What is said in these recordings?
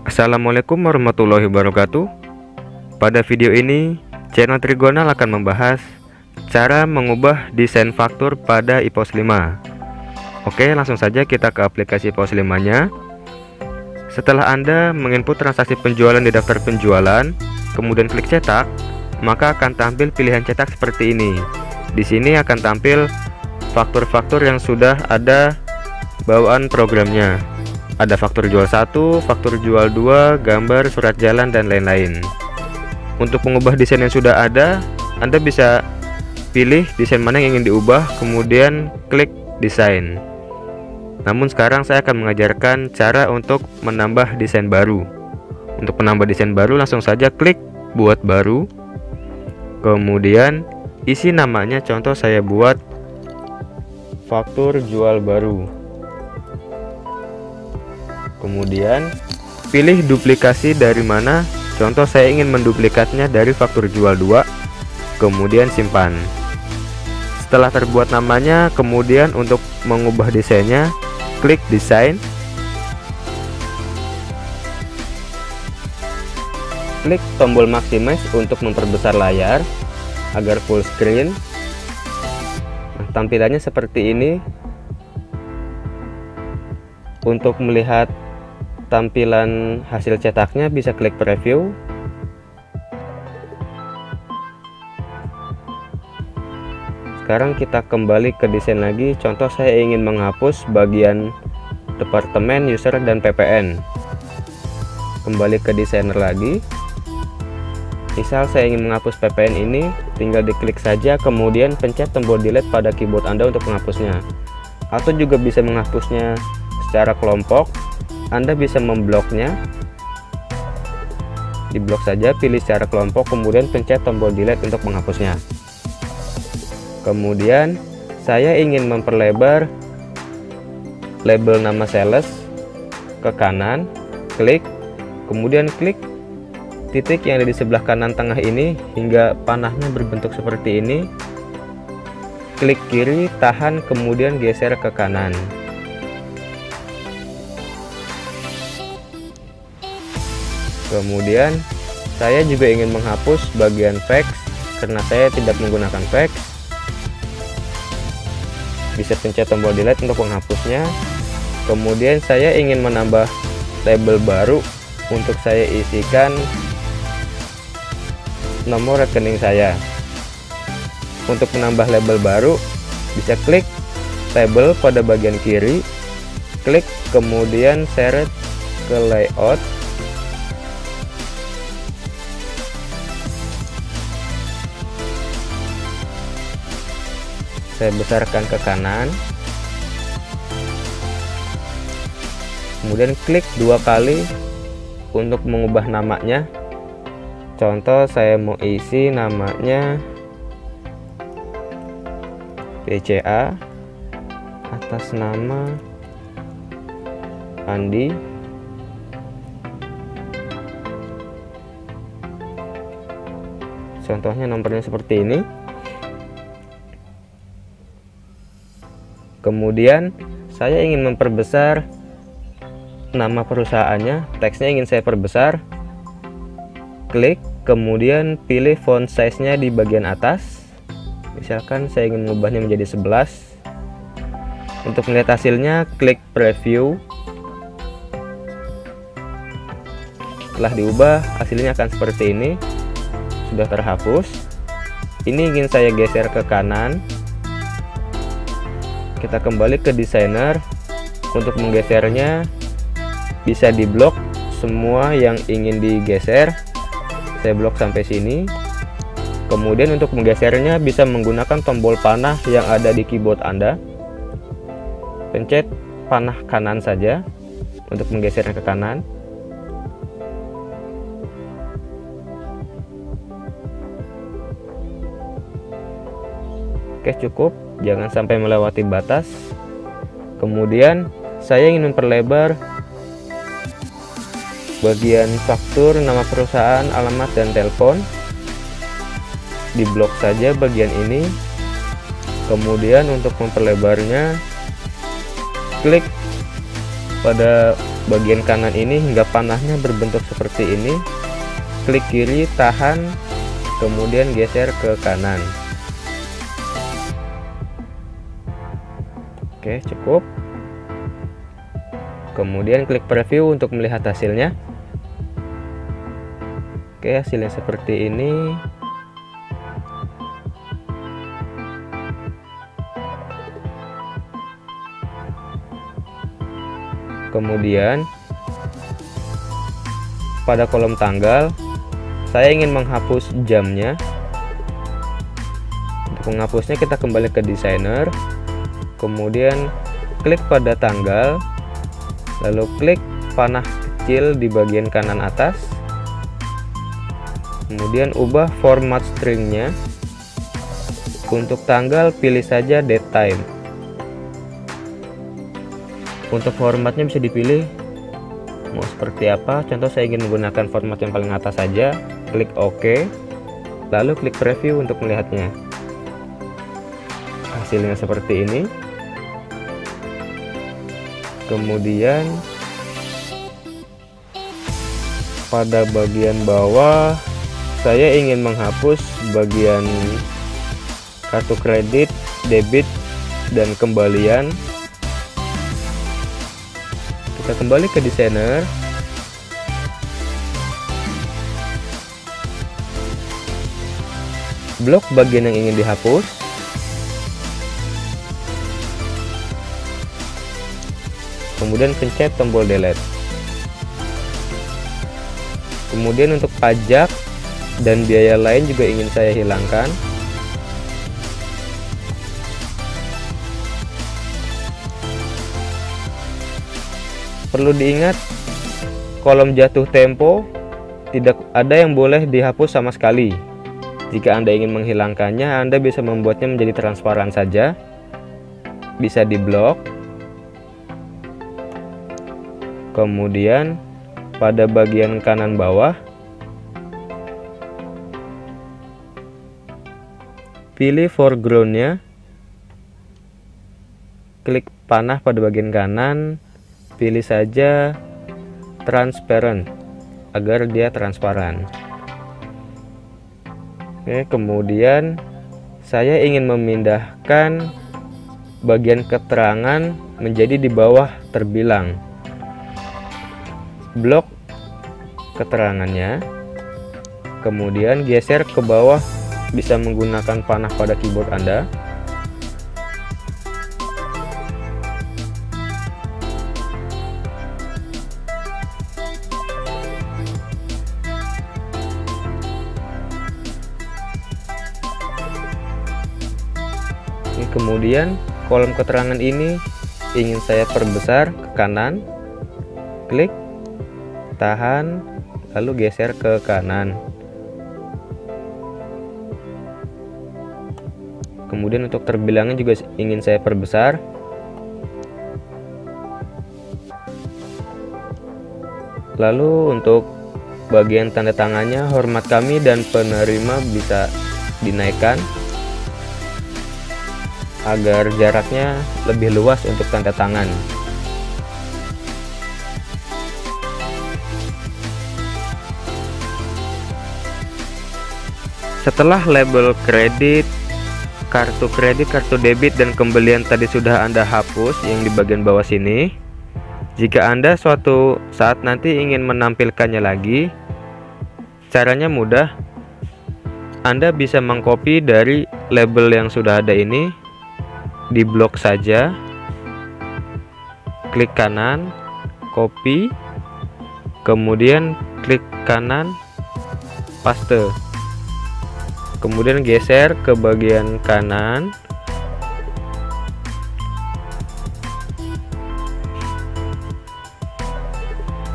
Assalamualaikum warahmatullahi wabarakatuh. Pada video ini, channel Trigonal akan membahas cara mengubah desain faktur pada IPOS 5. Oke, langsung saja kita ke aplikasi IPOS 5-nya. Setelah Anda menginput transaksi penjualan di daftar penjualan, kemudian klik cetak, maka akan tampil pilihan cetak seperti ini. Di sini akan tampil faktur-faktur yang sudah ada bawaan programnya. Ada faktur jual 1, faktur jual 2, gambar, surat jalan, dan lain-lain. Untuk mengubah desain yang sudah ada, Anda bisa pilih desain mana yang ingin diubah, kemudian klik desain. Namun sekarang saya akan mengajarkan cara untuk menambah desain baru. Untuk menambah desain baru, langsung saja klik buat baru, kemudian isi namanya. Contoh saya buat faktur jual baru. Kemudian pilih duplikasi dari mana. Contoh saya ingin menduplikatnya dari faktur jual 2, kemudian simpan. Setelah terbuat namanya, kemudian untuk mengubah desainnya, klik desain, klik tombol maximize untuk memperbesar layar agar full screen. Nah, tampilannya seperti ini. Untuk melihat tampilan hasil cetaknya bisa klik preview. Sekarang kita kembali ke desain lagi. Contoh saya ingin menghapus bagian departemen, user, dan PPN. Kembali ke desainer lagi. Misal saya ingin menghapus PPN ini, tinggal diklik saja, kemudian pencet tombol delete pada keyboard Anda untuk menghapusnya. Atau juga bisa menghapusnya secara kelompok. Anda bisa membloknya, diblok saja, pilih secara kelompok, kemudian pencet tombol delete untuk menghapusnya. Kemudian saya ingin memperlebar label nama sales ke kanan, klik, kemudian klik titik yang ada di sebelah kanan tengah ini hingga panahnya berbentuk seperti ini. Klik kiri, tahan, kemudian geser ke kanan. Kemudian saya juga ingin menghapus bagian fax karena saya tidak menggunakan fax. Bisa pencet tombol delete untuk menghapusnya. Kemudian saya ingin menambah label baru. Untuk saya isikan nomor rekening saya. Untuk menambah label baru, bisa klik label pada bagian kiri, klik kemudian seret ke layout. Saya besarkan ke kanan, kemudian klik 2 kali untuk mengubah namanya. Contoh saya mau isi namanya PCA atas nama Andi. Contohnya nomornya seperti ini. Kemudian saya ingin memperbesar nama perusahaannya, teksnya ingin saya perbesar. Klik, kemudian pilih font size-nya di bagian atas. Misalkan saya ingin mengubahnya menjadi 11. Untuk melihat hasilnya, klik preview. Setelah diubah, hasilnya akan seperti ini. Sudah terhapus. Ini ingin saya geser ke kanan. Kita kembali ke desainer. Untuk menggesernya bisa diblok semua yang ingin digeser. Saya blok sampai sini. Kemudian untuk menggesernya bisa menggunakan tombol panah yang ada di keyboard Anda. Pencet panah kanan saja untuk menggesernya ke kanan. Oke, cukup, jangan sampai melewati batas. Kemudian saya ingin memperlebar bagian faktur, nama perusahaan, alamat, dan telepon. Diblok saja bagian ini. Kemudian untuk memperlebarnya, klik pada bagian kanan ini hingga panahnya berbentuk seperti ini. Klik kiri, tahan, kemudian geser ke kanan. Oke, cukup. Kemudian klik preview untuk melihat hasilnya. Oke, hasilnya seperti ini. Kemudian pada kolom tanggal saya ingin menghapus jamnya. Untuk menghapusnya kita kembali ke designer, kemudian klik pada tanggal, lalu klik panah kecil di bagian kanan atas, kemudian ubah format stringnya. Untuk tanggal pilih saja date time. Untuk formatnya bisa dipilih mau seperti apa. Contoh saya ingin menggunakan format yang paling atas saja. Klik OK, lalu klik preview untuk melihatnya. Hasilnya seperti ini. Kemudian pada bagian bawah saya ingin menghapus bagian kartu kredit, debit, dan kembalian. Kita kembali ke designer, blok bagian yang ingin dihapus, kemudian pencet tombol delete. Kemudian untuk pajak dan biaya lain juga ingin saya hilangkan. Perlu diingat, kolom jatuh tempo tidak ada yang boleh dihapus sama sekali. Jika Anda ingin menghilangkannya, Anda bisa membuatnya menjadi transparan saja. Bisa diblok. Kemudian pada bagian kanan bawah pilih foreground-nya. Klik panah pada bagian kanan. Pilih saja transparent agar dia transparan. Oke, kemudian saya ingin memindahkan bagian keterangan menjadi di bawah terbilang. Blok keterangannya, kemudian geser ke bawah, bisa menggunakan panah pada keyboard Anda. Kemudian kolom keterangan ini ingin saya perbesar ke kanan, klik, tahan, lalu geser ke kanan. Kemudian untuk terbilangnya juga ingin saya perbesar. Lalu untuk bagian tanda tangannya, hormat kami dan penerima bisa dinaikkan agar jaraknya lebih luas untuk tanda tangan. Setelah label kredit, kartu debit, dan kembalian tadi sudah Anda hapus yang di bagian bawah sini, jika Anda suatu saat nanti ingin menampilkannya lagi, caranya mudah. Anda bisa mengcopy dari label yang sudah ada ini, diblok saja, klik kanan, copy, kemudian klik kanan, paste, kemudian geser ke bagian kanan,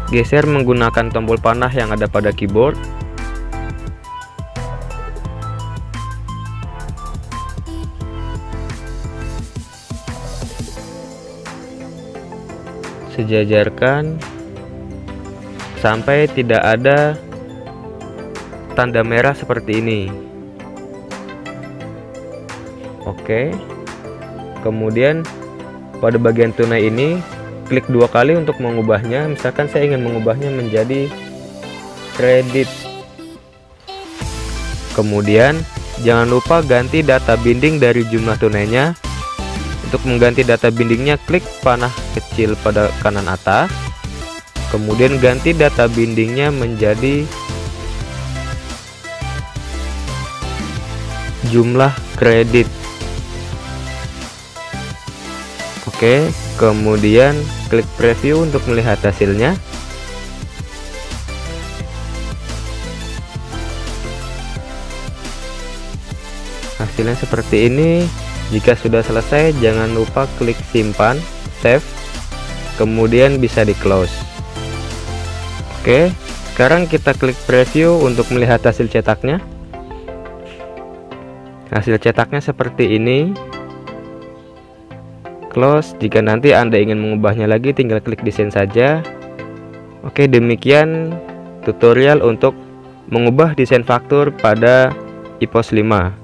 geser menggunakan tombol panah yang ada pada keyboard. Sejajarkan sampai tidak ada tanda merah seperti ini. Oke. Kemudian pada bagian tunai ini diklik 2 kali untuk mengubahnya. Misalkan saya ingin mengubahnya menjadi kredit. Kemudian jangan lupa ganti data binding dari jumlah tunainya. Untuk mengganti data bindingnya, klik panah kecil pada kanan atas. Kemudian ganti data bindingnya menjadi jumlah kredit. Oke, kemudian klik preview untuk melihat hasilnya. Hasilnya seperti ini. Jika sudah selesai, jangan lupa klik simpan, save, kemudian bisa di close. Oke, sekarang kita klik preview untuk melihat hasil cetaknya. Hasil cetaknya seperti ini. Close. Jika nanti Anda ingin mengubahnya lagi, tinggal klik desain saja. Oke, demikian tutorial untuk mengubah desain faktur pada IPOS 5.